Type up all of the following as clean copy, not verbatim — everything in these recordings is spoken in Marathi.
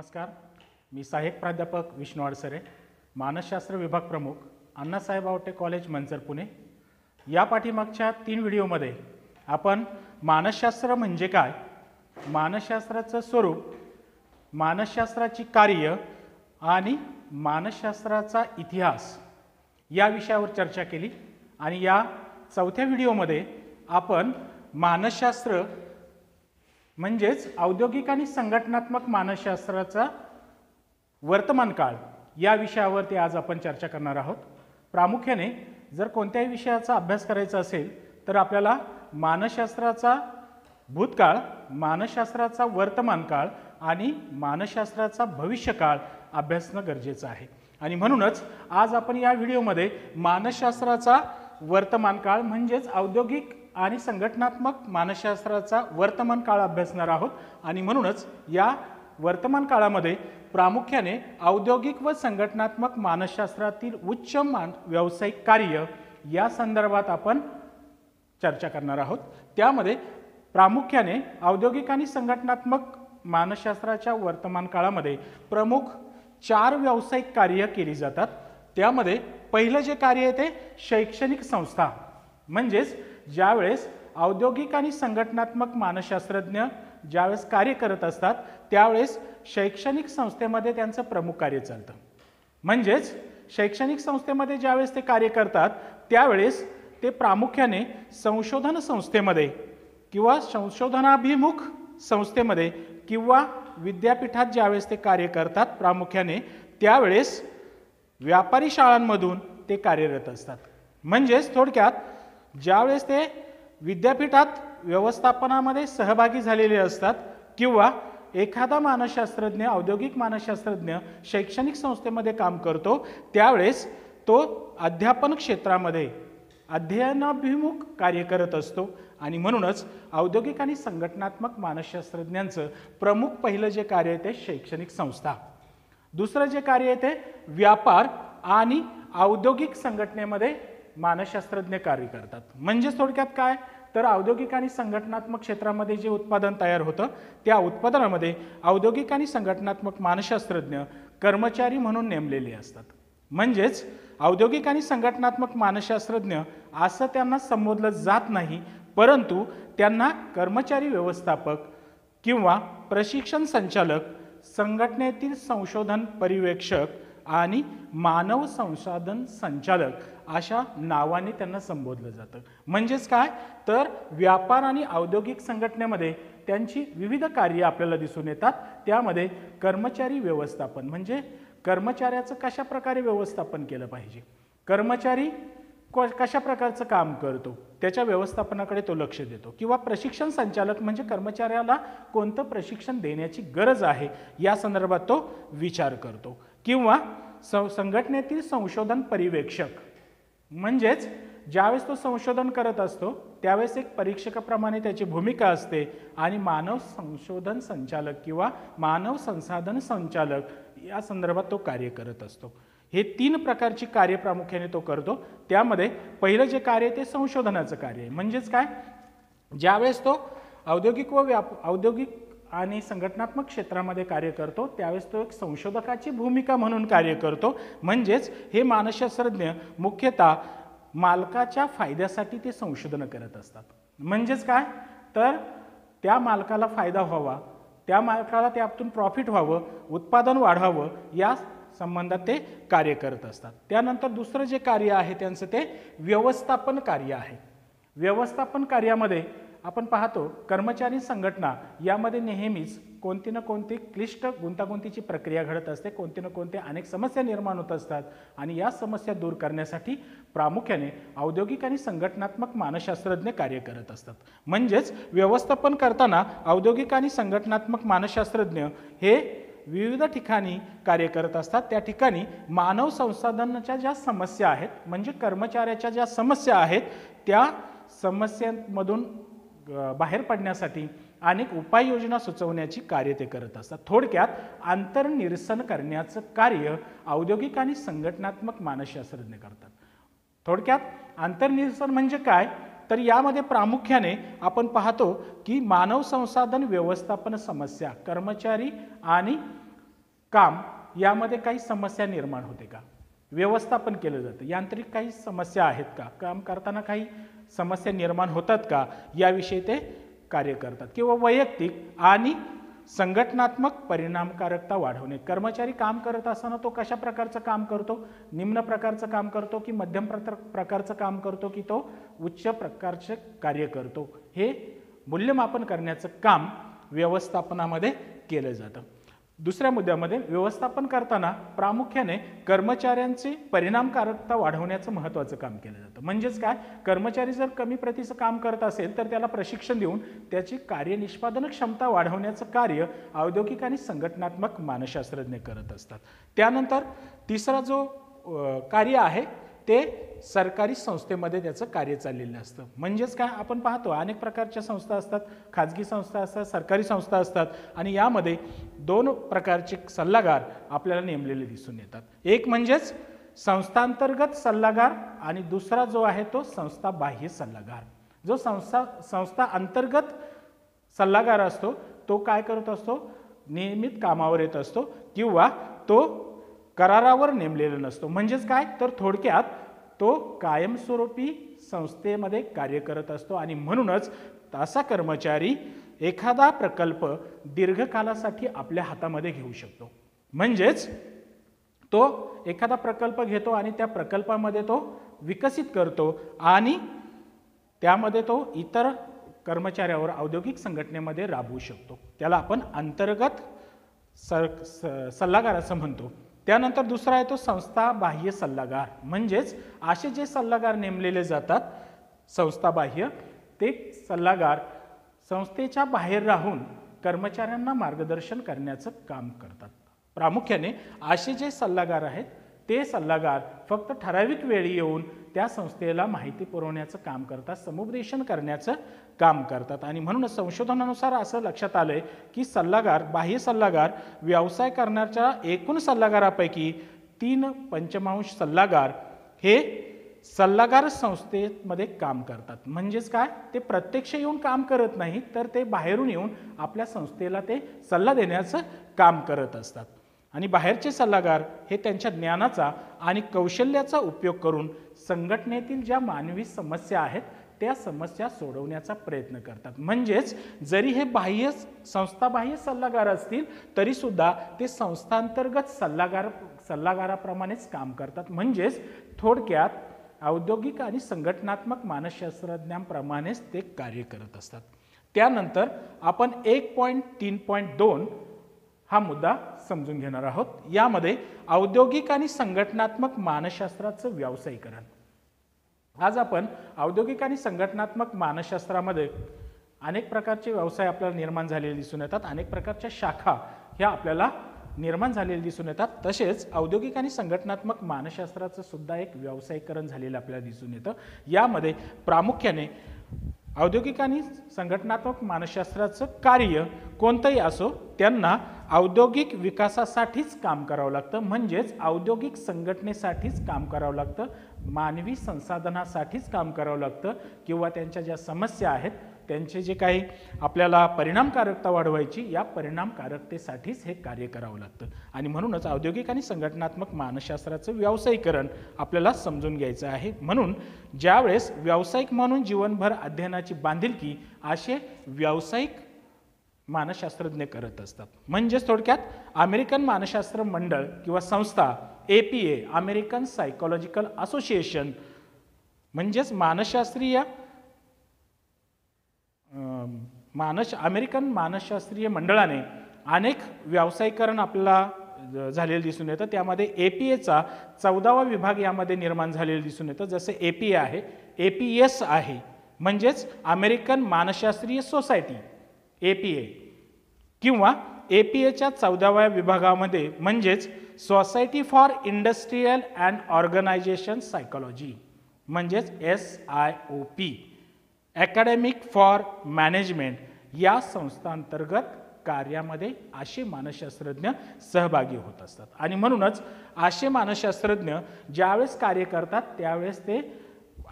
नमस्कार, मी सहाय्यक प्राध्यापक विष्णू अडसरे, मानसशास्त्र विभाग प्रमुख, अण्णासाहेब आवटे कॉलेज मंचर पुणे। या पाठीमागच्या 3 व्हिडिओमध्ये आपण मानसशास्त्र म्हणजे काय, मानसशास्त्राचं स्वरूप, मानसशास्त्राची कार्य आणि मानसशास्त्राचा इतिहास या विषयावर चर्चा केली। आणि या 4थ्या व्हिडिओमध्ये आपण मानसशास्त्र म्हणजेच औद्योगिक आणि संघटनात्मक मानसशास्त्राचा वर्तमान काळ या विषयावरती आज आपण चर्चा करणार आहोत। प्रामुख्याने जर कोणत्याही विषयाचा अभ्यास करायचा असेल तर आपल्याला मानसशास्त्राचा भूतकाळ, मानसशास्त्राचा वर्तमान काळ आणि मानसशास्त्राचा भविष्यकाळ अभ्यासणं गरजेचं आहे। आणि म्हणूनच आज आपण या व्हिडिओमध्ये मानसशास्त्राचा वर्तमान काळ म्हणजेच औद्योगिक आणि संघटनात्मक मानसशास्त्राचा वर्तमान काळ अभ्यासणार आहोत। आणि म्हणूनच या वर्तमान काळामध्ये प्रामुख्याने औद्योगिक व संघटनात्मक मानसशास्त्रातील उच्च व्यावसायिक कार्य या संदर्भात आपण चर्चा करणार आहोत। त्यामध्ये प्रामुख्याने औद्योगिक आणि संघटनात्मक मानसशास्त्राच्या वर्तमान काळामध्ये प्रमुख 4 व्यावसायिक कार्य केली जातात। त्यामध्ये पहिलं जे कार्य आहे ते शैक्षणिक संस्था, म्हणजेच ज्यावेळेस औद्योगिक आणि संघटनात्मक मानसशास्त्रज्ञ ज्यावेळेस कार्य करत असतात त्यावेळेस शैक्षणिक संस्थेमध्ये त्यांचं प्रमुख कार्य चालतं। म्हणजेच शैक्षणिक संस्थेमध्ये ज्यावेळेस ते कार्य करतात त्यावेळेस ते प्रामुख्याने संशोधन संस्थेमध्ये किंवा संशोधनाभिमुख संस्थेमध्ये किंवा विद्यापीठात ज्यावेळेस ते कार्य करतात प्रामुख्याने त्यावेळेस व्यापारी शाळांमधून ते कार्यरत असतात। म्हणजेच थोडक्यात ज्यावेळेस ते विद्यापीठात व्यवस्थापनामध्ये सहभागी झालेले असतात किंवा एखादा मानसशास्त्रज्ञ, औद्योगिक मानसशास्त्रज्ञ शैक्षणिक संस्थेमध्ये काम करतो त्यावेळेस तो अध्यापन क्षेत्रामध्ये अध्ययनाभिमुख कार्य करत असतो। आणि म्हणूनच औद्योगिक आणि संघटनात्मक मानसशास्त्रज्ञांचं प्रमुख पहिलं जे कार्य आहे ते शैक्षणिक संस्था, दुसरं जे कार्य आहे ते व्यापार आणि औद्योगिक संघटनेमध्ये मानसशास्त्रज्ञ कार्य करतात। म्हणजे थोडक्यात काय तर औद्योगिक आणि संघटनात्मक क्षेत्रामध्ये जे उत्पादन तयार होतं त्या उत्पादनामध्ये औद्योगिक आणि संघटनात्मक मानसशास्त्रज्ञ कर्मचारी म्हणून नेमलेले असतात। म्हणजेच औद्योगिक आणि संघटनात्मक मानसशास्त्रज्ञ असं त्यांना संबोधलं जात नाही, परंतु त्यांना कर्मचारी व्यवस्थापक किंवा प्रशिक्षण संचालक, संघटनेतील संशोधन पर्यवेक्षक आणि मानव संसाधन संचालक अशा नावाने त्यांना संबोधलं जातं। म्हणजेच काय तर व्यापार आणि औद्योगिक संघटनेमध्ये त्यांची विविध कार्य आपल्याला दिसून येतात। त्यामध्ये कर्मचारी व्यवस्थापन म्हणजे कर्मचाऱ्याचं कशा प्रकारे व्यवस्थापन केलं पाहिजे, कर्मचारी कशा प्रकारचं काम करतो त्याच्या व्यवस्थापनाकडे तो लक्ष देतो, किंवा प्रशिक्षण संचालक म्हणजे कर्मचाऱ्याला कोणतं प्रशिक्षण देण्याची गरज आहे या संदर्भात तो विचार करतो, किंवा संघटनेतील संशोधन पर्यवेक्षक म्हणजेच ज्यावेळेस तो संशोधन करत असतो त्यावेळेस एक परीक्षकाप्रमाणे त्याची भूमिका असते आणि मानव संशोधन संचालक किंवा मानव संसाधन संचालक या संदर्भात तो कार्य करत असतो। हे 3 प्रकारची कार्य प्रामुख्याने तो करतो। त्यामध्ये पहिलं जे कार्य ते संशोधनाचं कार्य आहे। म्हणजेच काय ज्यावेळेस तो औद्योगिक आणि संघटनात्मक क्षेत्रामध्ये कार्य करतो त्यावेळेस तो एक संशोधकाची भूमिका म्हणून कार्य करतो। म्हणजेच हे मानसशास्त्रज्ञ मुख्यतः मालकाच्या फायद्यासाठी ते संशोधन करत असतात। म्हणजेच काय तर त्या मालकाला फायदा व्हावा, त्या मालकाला त्यातून प्रॉफिट व्हावं, उत्पादन वाढावं या संबंधात ते कार्य करत असतात। त्यानंतर दुसरं जे कार्य आहे त्यांचं ते व्यवस्थापन कार्य आहे। व्यवस्थापन कार्यामध्ये आपण पाहतो कर्मचारी संघटना यामध्ये नेहमीच कोणती ना कोणती क्लिष्ट गुंतागुंतीची प्रक्रिया घडत असते, कोणती ना कोणती अनेक समस्या निर्माण होत असतात आणि या समस्या दूर करण्यासाठी प्रामुख्याने औद्योगिक आणि संघटनात्मक मानसशास्त्रज्ञ कार्य करत असतात। म्हणजेच व्यवस्थापन करताना औद्योगिक आणि संघटनात्मक मानसशास्त्रज्ञ हे विविध ठिकाणी कार्य करत असतात। त्या ठिकाणी मानव संसाधनाच्या ज्या समस्या आहेत म्हणजे कर्मचाऱ्याच्या ज्या समस्या आहेत त्या समस्यांमधून बाहेर पडण्यासाठी अनेक उपाययोजना सुचवण्याची कार्य ते करत असतात। थोडक्यात अंतर्निरसन करण्याचं कार्य औद्योगिक आणि संघटनात्मक मानसशास्त्रज्ञ करतात। थोडक्यात अंतर्निरसन म्हणजे काय तर यामध्ये प्रामुख्याने आपण पाहतो की मानव संसाधन व्यवस्थापन समस्या कर्मचारी आणि काम यामध्ये काही समस्या निर्माण होते का, व्यवस्थापन केलं जातं, यांत्रिक काही समस्या आहेत का, काम करताना काही समस्या निर्माण होतात का, याविषयी ते कार्य करतात. किंवा वैयक्तिक आणि संघटनात्मक परिणामकारकता वाढवणे. कर्मचारी काम करत असताना तो कशा प्रकारचं काम करतो, निम्न प्रकारचं काम करतो की मध्यम प्रकारचं काम करतो की तो उच्च प्रकारचे कार्य करतो, हे मूल्यमापन करण्याचं काम व्यवस्थापनामध्ये केलं जातं. दुसऱ्या मुद्द्यामध्ये व्यवस्थापन करताना प्रामुख्याने कर्मचाऱ्यांची परिणामकारकता वाढवण्याचं महत्त्वाचं काम केलं जातं. म्हणजेच काय, कर्मचारी जर कमी प्रतीचं काम करत असेल तर त्याला प्रशिक्षण देऊन त्याची कार्यनिष्पादन क्षमता वाढवण्याचं कार्य औद्योगिक आणि संघटनात्मक मानसशास्त्रज्ञ करत असतात. त्यानंतर तिसरा जो कार्य आहे ते सरकारी संस्थेमध्ये त्याचं कार्य चाललेलं असतं. म्हणजेच काय, आपण पाहतो अनेक प्रकारच्या संस्था असतात, खाजगी संस्था असतात, सरकारी संस्था असतात आणि यामध्ये दोन प्रकारचे सल्लागार आपल्याला नेमलेले दिसून येतात. एक म्हणजेच संस्थांतर्गत सल्लागार आणि दुसरा जो आहे तो संस्था बाह्य सल्लागार. जो संस्था अंतर्गत सल्लागार असतो तो काय करत असतो, नियमित कामावर येत असतो किंवा तो करारावर नेमलेला नसतो. म्हणजेच काय, तर थोडक्यात तो कायमस्वरूपी संस्थेमध्ये कार्य करत असतो आणि म्हणूनच असा कर्मचारी एखादा प्रकल्प दीर्घकालासाठी आपल्या हातामध्ये घेऊ शकतो. म्हणजेच तो एखादा प्रकल्प घेतो आणि त्या प्रकल्पामध्ये तो विकसित करतो आणि त्यामध्ये तो इतर कर्मचाऱ्यावर औद्योगिक संघटनेमध्ये राबवू शकतो. त्याला आपण अंतर्गत सल्लागार असं म्हणतो. त्यानंतर दुसरा आहे तो संस्था बाह्य सल्लागार. म्हणजेच असे जे सल्लागार नेमलेले जातात संस्था बाह्य, ते सल्लागार संस्थेच्या बाहेर राहून कर्मचाऱ्यांना मार्गदर्शन करण्याचं काम करतात. प्रामुख्याने असे जे सल्लागार आहेत ते सल्लागार फक्त ठराविक वेळी येऊन त्या संस्थेला माहिती पुरवण्याचं काम करतात, समुपदेशन करण्याचं काम करतात. आणि म्हणूनच संशोधनानुसार असं लक्षात आलंय की सल्लागार, बाह्य सल्लागार व्यवसाय करण्याच्या एकूण सल्लागारापैकी 3/5 सल्लागार हे सल्लागार संस्थेमध्ये काम करतात. म्हणजेच काय, ते प्रत्यक्ष येऊन काम करत नाही तर ते बाहेरून येऊन आपल्या संस्थेला ते सल्ला देण्याचं काम करत असतात. आणि बाहेरचे सल्लागार हे त्यांच्या ज्ञानाचा आणि कौशल्याचा उपयोग करून संघटनेतील ज्या मानवी समस्या आहेत त्या समस्या सोडवण्याचा प्रयत्न करतात. म्हणजेच जरी हे संस्थाबाह्य सल्लागार असतील तरी सुद्धा ते संस्थांतर्गत सल्लागाराप्रमाणेच काम करतात. म्हणजेच थोडक्यात औद्योगिक आणि संघटनात्मक मानसशास्त्रज्ञांप्रमाणेच ते कार्य करत असतात. त्यानंतर आपण 1.3.2 हा मुद्दा समजून घेणार आहोत. यामध्ये औद्योगिक आणि संघटनात्मक मानसशास्त्राचं व्यावसायीकरण. आज आपण औद्योगिक आणि संघटनात्मक मानसशास्त्रामध्ये अनेक प्रकारचे व्यवसाय आपल्याला निर्माण झालेले दिसून येतात, अनेक प्रकारच्या शाखा ह्या आपल्याला निर्माण झालेले दिसून येतात. तसेच औद्योगिक आणि संघटनात्मक मानसशास्त्राचं सुद्धा एक व्यावसायीकरण झालेलं आपल्याला दिसून येतं. यामध्ये प्रामुख्याने औद्योगिक आणि संघटनात्मक मानसशास्त्राचं कार्य कोणतंही असो त्यांना औद्योगिक विकासासाठीच काम करावं लागतं. म्हणजेच औद्योगिक संघटनेसाठीच काम करावं लागतं, मानवी संसाधनासाठीच काम करावं लागतं किंवा त्यांच्या ज्या समस्या आहेत त्यांचे जे काही आपल्याला परिणामकारकता वाढवायची या परिणामकारकतेसाठीच हे कार्य करावं लागतं. आणि म्हणूनच औद्योगिक आणि संघटनात्मक मानसशास्त्राचं व्यावसायीकरण आपल्याला समजून घ्यायचं आहे. म्हणून ज्यावेळेस व्यावसायिक म्हणून जीवनभर अध्ययनाची बांधिलकी असे व्यावसायिक मानसशास्त्रज्ञ करत असतात. म्हणजेच थोडक्यात अमेरिकन मानसशास्त्र मंडळ किंवा संस्था APA, अमेरिकन सायकोलॉजिकल असोसिएशन, म्हणजेच मानसशास्त्रीय अमेरिकन मानसशास्त्रीय मंडळाने अनेक व्यावसायीकरण आपल्याला झालेलं दिसून येतं. त्यामध्ये APAचा 14वा विभाग यामध्ये निर्माण झालेलं दिसून येतं. जसे APA आहे, APS आहे, म्हणजेच अमेरिकन मानसशास्त्रीय सोसायटी APA, किंवा APAच्या 14व्या विभागामध्ये म्हणजेच society for industrial and organisation psychology म्हणजेच SIOP, अकॅडमिक फॉर मॅनेजमेंट या संस्थांतर्गत कार्यामध्ये असे मानसशास्त्रज्ञ सहभागी होत असतात. आणि म्हणूनच असे मानसशास्त्रज्ञ ज्यावेळेस कार्य करतात त्यावेळेस ते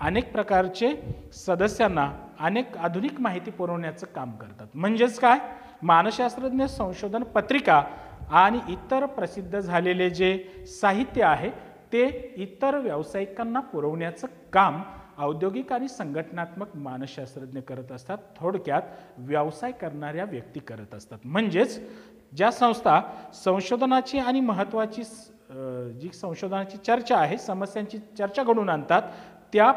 अनेक प्रकारचे सदस्यांना अनेक आधुनिक माहिती पुरवण्याचं काम करतात. म्हणजेच काय, मानसशास्त्रज्ञ संशोधन पत्रिका आणि इतर प्रसिद्ध झालेले जे साहित्य आहे ते इतर व्यावसायिकांना पुरवण्याचं काम औद्योगिक आणि संघटनात्मक मानसशास्त्रज्ञ करत असतात. थोडक्यात व्यवसाय करणाऱ्या व्यक्ती करत असतात. म्हणजेच ज्या संस्था संशोधनाची आणि महत्त्वाची जी संशोधनाची चर्चा आहे, समस्यांची चर्चा घडवून आणतात, त्या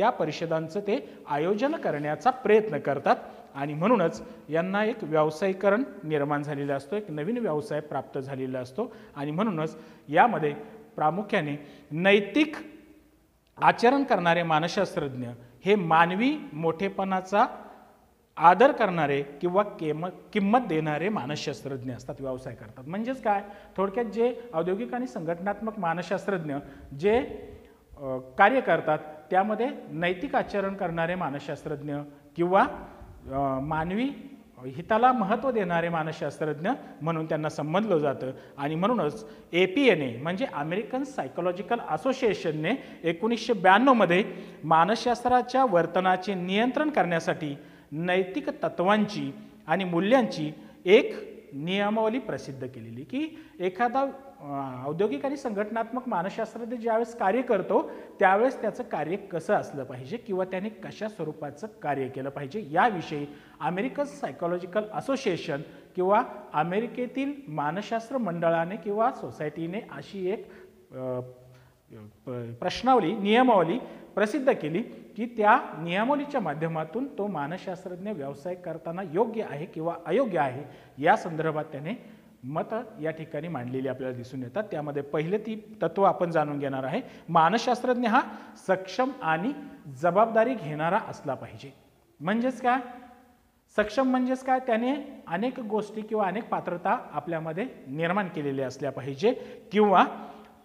परिषदांचं ते आयोजन करण्याचा प्रयत्न करतात आणि म्हणूनच यांना एक व्यावसायीकरण निर्माण झालेला असतो, एक नवीन व्यवसाय प्राप्त झालेला असतो आणि म्हणूनच यामध्ये प्रामुख्याने नैतिक आचरण करणारे मानसशास्त्रज्ञ हे मानवी मोठेपणाचा आदर करणारे किंवा किंमत देणारे मानसशास्त्रज्ञ असतात, व्यवसाय करतात. म्हणजेच काय, थोडक्यात जे औद्योगिक आणि संघटनात्मक मानसशास्त्रज्ञ जे कार्य करतात त्यामध्ये नैतिक आचरण करणारे मानसशास्त्रज्ञ किंवा मानवी हिताला महत्त्व देणारे मानसशास्त्रज्ञ म्हणून त्यांना संबोधलं जातं. आणि म्हणूनच APNA म्हणजे अमेरिकन सायकोलॉजिकल असोसिएशनने 1992 मध्ये मानसशास्त्राच्या वर्तनाचे नियंत्रण करण्यासाठी नैतिक तत्वांची आणि मूल्यांची एक नियमावली प्रसिद्ध केलेली, की एखादा औद्योगिक आणि संघटनात्मक मानसशास्त्रज्ञ ज्यावेळेस कार्य करतो त्यावेळेस त्याचं कार्य कसं असलं पाहिजे किंवा त्याने कशा स्वरूपाचं कार्य केलं पाहिजे याविषयी अमेरिकन सायकोलॉजिकल असोसिएशन किंवा अमेरिकेतील मानसशास्त्र मंडळाने किंवा सोसायटीने अशी एक प्रश्नावली नियमावली प्रसिद्ध केली की त्या नियमावलीच्या माध्यमातून तो मानसशास्त्रज्ञ व्यवसाय करताना योग्य आहे किंवा अयोग्य आहे या संदर्भात त्याने मत या ठिकाणी मांडलेली आपल्याला दिसून येतात. त्यामध्ये पहिले ती तत्व आपण जाणून घेणार आहे. मानसशास्त्रज्ञ हा सक्षम आणि जबाबदारी घेणारा असला पाहिजे. म्हणजेच काय, सक्षम म्हणजेच काय, त्याने अनेक गोष्टी किंवा अनेक पात्रता आपल्यामध्ये निर्माण केलेल्या असल्या पाहिजे किंवा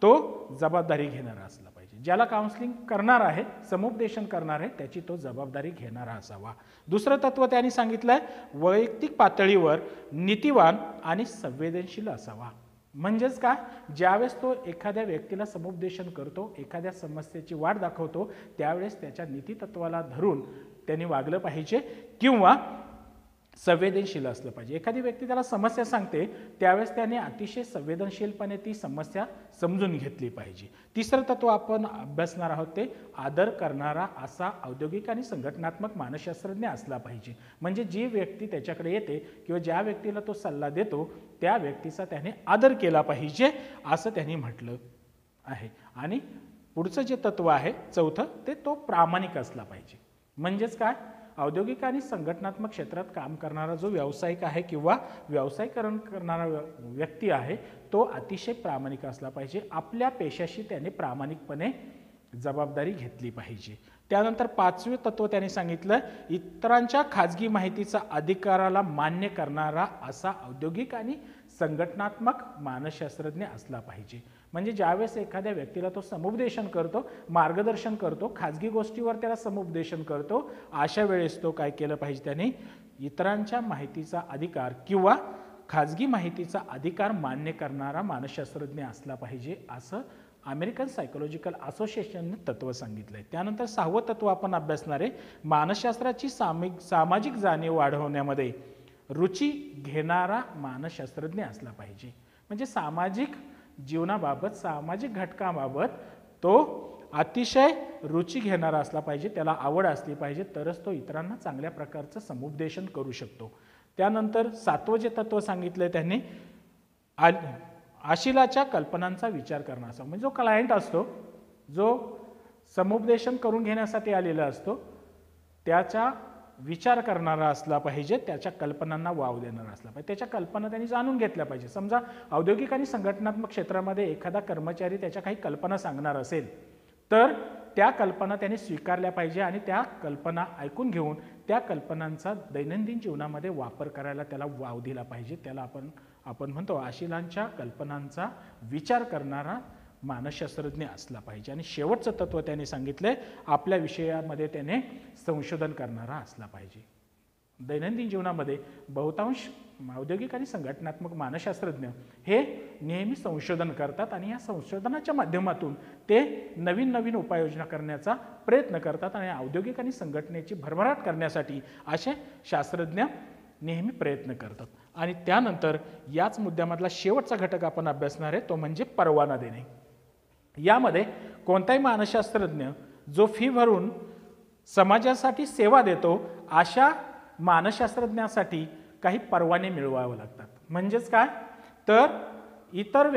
तो जबाबदारी घेणारा असला पाहिजे. ज्याला काउन्सिलिंग करणार आहे, समुपदेशन करणार आहे, त्याची तो जबाबदारी घेणारा असावा. दुसरं तत्व त्यांनी सांगितलंय, वैयक्तिक पातळीवर नीतिवान आणि संवेदनशील असावा. म्हणजेच काय, ज्यावेळेस तो एखाद्या व्यक्तीला समुपदेशन करतो, एखाद्या समस्येची वाट दाखवतो, त्यावेळेस त्याच्या नीतितत्वाला धरून त्यांनी वागलं पाहिजे किंवा संवेदनशील असलं पाहिजे. एखादी व्यक्ती त्याला समस्या सांगते त्यावेळेस त्याने अतिशय संवेदनशीलपणे ती समस्या समजून घेतली पाहिजे. तिसरं तत्व आपण अभ्यासणार आहोत ते आदर करणारा असा औद्योगिक आणि संघटनात्मक मानसशास्त्रज्ञ असला पाहिजे. म्हणजे जी व्यक्ती त्याच्याकडे येते किंवा ज्या व्यक्तीला तो सल्ला देतो त्या व्यक्तीचा त्याने आदर केला पाहिजे असं त्यांनी म्हटलं आहे. आणि पुढचं जे तत्व आहे चौथं ते तो प्रामाणिक असला पाहिजे. म्हणजेच काय, औद्योगिक आणि संघटनात्मक क्षेत्रात काम करणारा जो व्यावसायिक आहे किंवा व्यवसायीकरण करणारा व्यक्ती आहे तो अतिशय प्रामाणिक असला पाहिजे. आपल्या पेशाशी त्याने प्रामाणिकपणे जबाबदारी घेतली पाहिजे. त्यानंतर पाचवे तत्व त्याने सांगितलं, इतरांच्या खाजगी माहितीचा अधिकाराला मान्य करणारा असा औद्योगिक आणि संघटनात्मक मानसशास्त्रज्ञ असला पाहिजे. म्हणजे ज्यावेळेस एखाद्या व्यक्तीला तो समुपदेशन करतो, मार्गदर्शन करतो, खाजगी गोष्टीवर त्याला समुपदेशन करतो, अशा वेळेस तो काय केलं पाहिजे, त्याने इतरांच्या माहितीचा अधिकार किंवा खाजगी माहितीचा अधिकार मान्य करणारा मानसशास्त्रज्ञ असला पाहिजे असं अमेरिकन सायकोलॉजिकल असोसिएशनने तत्व सांगितलंय. त्यानंतर सहावं तत्व आपण अभ्यासणार आहे, मानसशास्त्राची सामाजिक जाणीव वाढवण्यामध्ये रुची घेणारा मानसशास्त्रज्ञ असला पाहिजे. म्हणजे सामाजिक जीवनाबाबत, सामाजिक घटकाबाबत तो अतिशय रुची घेणारा असला पाहिजे, त्याला आवड असली पाहिजे, तरच तो इतरांना चांगल्या प्रकारचं समुपदेशन करू शकतो. त्यानंतर सातवं जे तत्व सांगितलंय त्यांनी आशिलाच्या कल्पनांचा विचार करणार असा. म्हणजे जो क्लायंट असतो, जो समुपदेशन करून घेण्यासाठी आलेला असतो, त्याचा विचार करणारा असला पाहिजे, त्याच्या कल्पनांना वाव देणारा असला पाहिजे, त्याच्या कल्पना त्यांनी जाणून घेतल्या पाहिजे. समजा औद्योगिक आणि संघटनात्मक क्षेत्रामध्ये एखादा कर्मचारी त्याच्या काही कल्पना सांगणार असेल तर त्या कल्पना त्याने स्वीकारल्या पाहिजे आणि त्या कल्पना ऐकून घेऊन त्या कल्पनांचा दैनंदिन जीवनामध्ये वापर करायला त्याला वाव दिला पाहिजे. त्याला आपण म्हणतो आशिलांच्या कल्पनांचा विचार करणारा मानसशास्त्रज्ञ असला पाहिजे. आणि शेवटचं तत्व त्याने सांगितलंय, आपल्या विषयामध्ये त्याने संशोधन करणारा असला पाहिजे. दैनंदिन जीवनामध्ये बहुतांश औद्योगिक आणि संघटनात्मक मानसशास्त्रज्ञ हे नेहमी संशोधन करतात आणि या संशोधनाच्या माध्यमातून ते नवीन नवीन उपाययोजना करण्याचा प्रयत्न करतात आणि औद्योगिक आणि संघटनेची भरभराट करण्यासाठी असे शास्त्रज्ञ नेहमी प्रयत्न करतात. आणि त्यानंतर याच मुद्द्यामधला शेवटचा घटक आपण अभ्यासणार आहे, तो म्हणजे परवाना देणे. यामध्ये कोणताही मानसशास्त्रज्ञ जो फी भरून समाजासाठी सेवा देतो अशा मानसशास्त्रज्ञासाठी काही परवाने मिळवावे लागतात. म्हणजेच काय तर इतर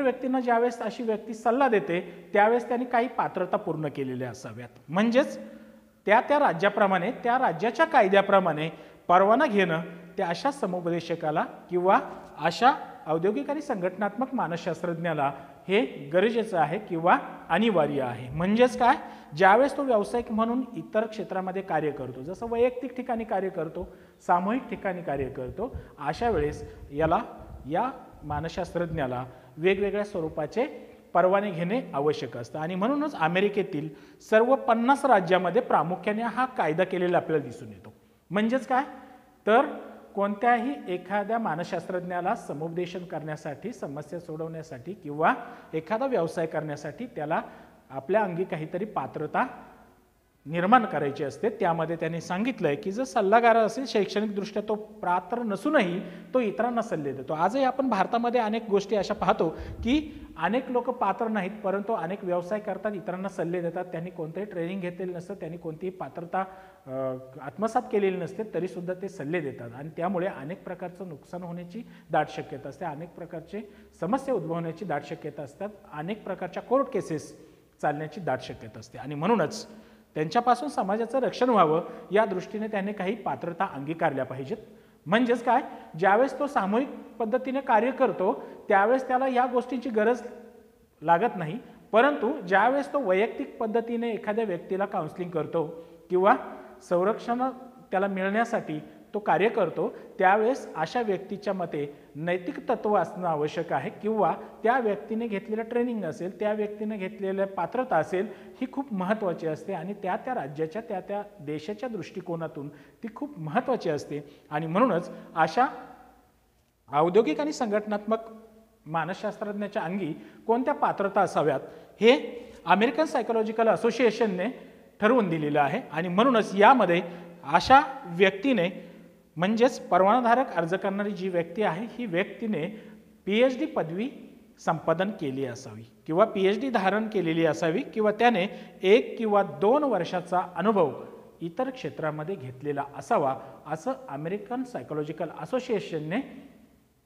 व्यक्तींना ज्यावेळेस अशी व्यक्ती सल्ला देते त्यावेळेस त्यांनी काही पात्रता पूर्ण केलेल्या असाव्यात. म्हणजेच त्या राज्याप्रमाणे त्या राज्याच्या कायद्याप्रमाणे परवाना घेणं त्या अशा समुपदेशकाला किंवा अशा औद्योगिक आणि संघटनात्मक मानसशास्त्रज्ञाला हे गरजेचं आहे किंवा अनिवार्य आहे. म्हणजेच काय ज्यावेळेस तो व्यावसायिक म्हणून इतर क्षेत्रामध्ये कार्य करतो, जसं वैयक्तिक ठिकाणी कार्य करतो, सामूहिक ठिकाणी कार्य करतो, अशा वेळेस या मानसशास्त्रज्ञाला वेगवेगळ्या स्वरूपाचे परवाने घेणे आवश्यक असतं. आणि म्हणूनच अमेरिकेतील सर्व 50 राज्यामध्ये प्रामुख्याने हा कायदा केलेला आपल्याला दिसून येतो. म्हणजेच काय तर कोणत्याही एखाद्या मानसशास्त्रज्ञाला समुपदेशन करण्यासाठी, समस्या सोडवण्यासाठी किंवा एखादा व्यवसाय करण्यासाठी त्याला आपल्या अंगी काहीतरी पात्रता निर्माण करायची असते. त्यामध्ये त्यांनी सांगितलंय की जर सल्लागार असेल शैक्षणिकदृष्ट्या तो पात्र नसूनही तो इतरांना सल्ले देतो. आजही आपण भारतामध्ये अनेक गोष्टी अशा पाहतो की अनेक लोक पात्र नाहीत परंतु अनेक व्यवसाय करतात, इतरांना सल्ले देतात. त्यांनी कोणतेही ट्रेनिंग घेतलेलं नसतं, त्यांनी कोणतीही पात्रता आत्मसात केलेली नसते, तरीसुद्धा ते सल्ले देतात. आणि त्यामुळे अनेक प्रकारचं नुकसान होण्याची दाट शक्यता असते, अनेक प्रकारचे समस्या उद्भवण्याची दाट शक्यता असतात, अनेक प्रकारच्या कोर्ट केसेस चालण्याची दाट शक्यता असते. आणि म्हणूनच त्यांच्यापासून समाजाचं रक्षण व्हावं या दृष्टीने त्यांनी काही पात्रता अंगीकारल्या पाहिजेत. म्हणजेच काय ज्यावेळेस तो सामूहिक पद्धतीने कार्य करतो त्यावेळेस त्याला या गोष्टींची गरज लागत नाही, परंतु ज्यावेळेस तो वैयक्तिक पद्धतीने एखाद्या व्यक्तीला काउन्सिलिंग करतो किंवा संरक्षण त्याला मिळण्यासाठी तो कार्य करतो त्यावेळेस अशा व्यक्तीच्या मते नैतिक तत्व असणं आवश्यक आहे किंवा त्या व्यक्तीने घेतलेलं ट्रेनिंग असेल, त्या व्यक्तीने घेतलेल्या पात्रता असेल ही खूप महत्त्वाची असते आणि त्या राज्याच्या त्या देशाच्या दृष्टिकोनातून ती खूप महत्त्वाची असते. आणि म्हणूनच अशा औद्योगिक आणि संघटनात्मक मानसशास्त्रज्ञाच्या अंगी कोणत्या पात्रता असाव्यात हे अमेरिकन सायकोलॉजिकल असोसिएशनने ठरवून दिलेलं आहे. आणि म्हणूनच यामध्ये अशा व्यक्तीने म्हणजेच परवानाधारक अर्ज करणारी जी व्यक्ती आहे ही व्यक्तीने PhD पदवी संपादन केली असावी किंवा PhD धारण केलेली असावी किंवा त्याने 1 किंवा 2 वर्षाचा अनुभव इतर क्षेत्रामध्ये घेतलेला असावा असं अमेरिकन सायकोलॉजिकल असोसिएशनने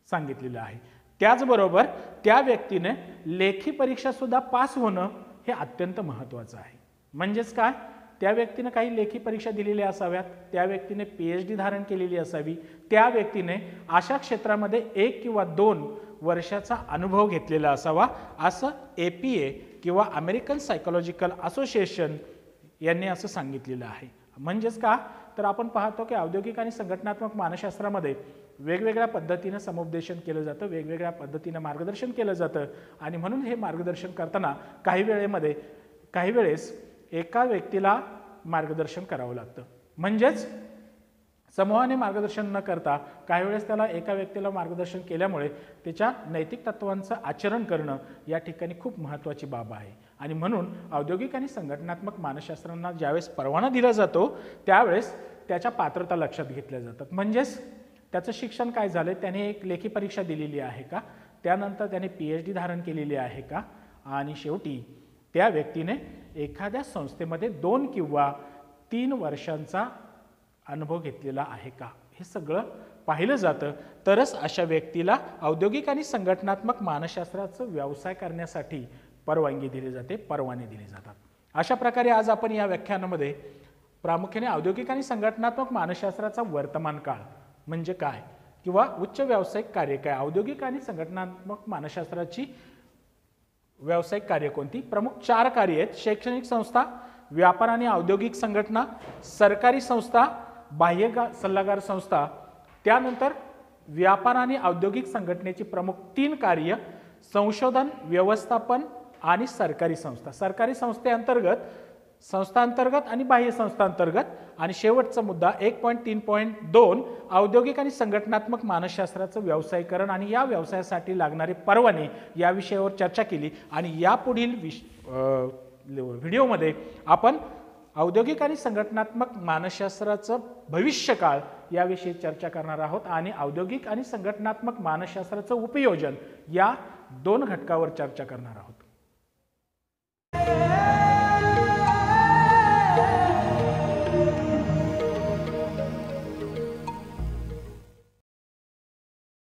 सांगितलेलं आहे. त्याचबरोबर त्या व्यक्तीने लेखी परीक्षा सुद्धा पास होणं हे अत्यंत महत्त्वाचं आहे. म्हणजेच काय त्या व्यक्तीने काही लेखी परीक्षा दिलेल्या असाव्यात, त्या व्यक्तीने PhD धारण केलेली असावी, त्या व्यक्तीने अशा क्षेत्रामध्ये 1 किंवा 2 वर्षाचा अनुभव घेतलेला असावा असं APA किंवा अमेरिकन सायकोलॉजिकल असोसिएशन यांनी असं सांगितलेलं आहे. म्हणजेच का तर आपण पाहतो की औद्योगिक आणि संघटनात्मक मानसशास्त्रामध्ये वेगवेगळ्या पद्धतीने समुपदेशन केलं जातं, वेगवेगळ्या पद्धतीने मार्गदर्शन केलं जातं. आणि म्हणून हे मार्गदर्शन करताना काही वेळेस एका व्यक्तीला मार्गदर्शन करावं लागतं. म्हणजेच समूहाने मार्गदर्शन न करता काही वेळेस त्याला एका व्यक्तीला मार्गदर्शन केल्यामुळे त्याच्या नैतिक तत्वांचं आचरण करणं या ठिकाणी खूप महत्त्वाची बाब आहे. आणि म्हणून औद्योगिक आणि संघटनात्मक मानसशास्त्रांना ज्यावेळेस परवाना दिला जातो त्यावेळेस त्याच्या पात्रता लक्षात घेतल्या जातात. म्हणजेच त्याचं शिक्षण काय झालं, त्याने एक लेखी परीक्षा दिलेली आहे का, त्यानंतर त्याने PhD धारण केलेली आहे का, आणि शेवटी त्या व्यक्तीने एखाद्या संस्थेमध्ये 2 किंवा 3 वर्षांचा अनुभव घेतलेला आहे का, हे सगळं पाहिलं जातं. तरच अशा व्यक्तीला औद्योगिक आणि संघटनात्मक मानसशास्त्राचा व्यवसाय करण्यासाठी परवानगी दिली जाते, परवाने दिले जातात. अशा प्रकारे आज आपण या व्याख्यानामध्ये प्रामुख्याने औद्योगिक आणि संघटनात्मक मानसशास्त्राचा वर्तमान काळ म्हणजे काय किंवा उच्च व्यावसायिक कार्य काय, औद्योगिक आणि संघटनात्मक मानसशास्त्राची व्यावसायिक कार्य कोणती, प्रमुख 4 कार्य आहेत: शैक्षणिक संस्था, व्यापार आणि औद्योगिक संघटना, सरकारी संस्था, बाह्य सल्लागार संस्था. त्यानंतर व्यापार आणि औद्योगिक संघटनेची प्रमुख 3 कार्य: संशोधन, व्यवस्थापन आणि सरकारी संस्था. सरकारी संस्थेअंतर्गत, संस्थांतर्गत आणि बाह्य संस्थांतर्गत. आणि शेवटचा मुद्दा 1.3.2 औद्योगिक आणि संघटनात्मक मानसशास्त्राचं व्यावसायीकरण आणि या व्यवसायासाठी लागणारे परवाने या विषयावर चर्चा केली. आणि यापुढील व्हिडिओमध्ये आपण औद्योगिक आणि संघटनात्मक मानसशास्त्राचं भविष्यकाळ याविषयी चर्चा करणार आहोत आणि औद्योगिक आणि संघटनात्मक मानसशास्त्राचं उपयोजन या दोन घटकावर चर्चा करणार आहोत.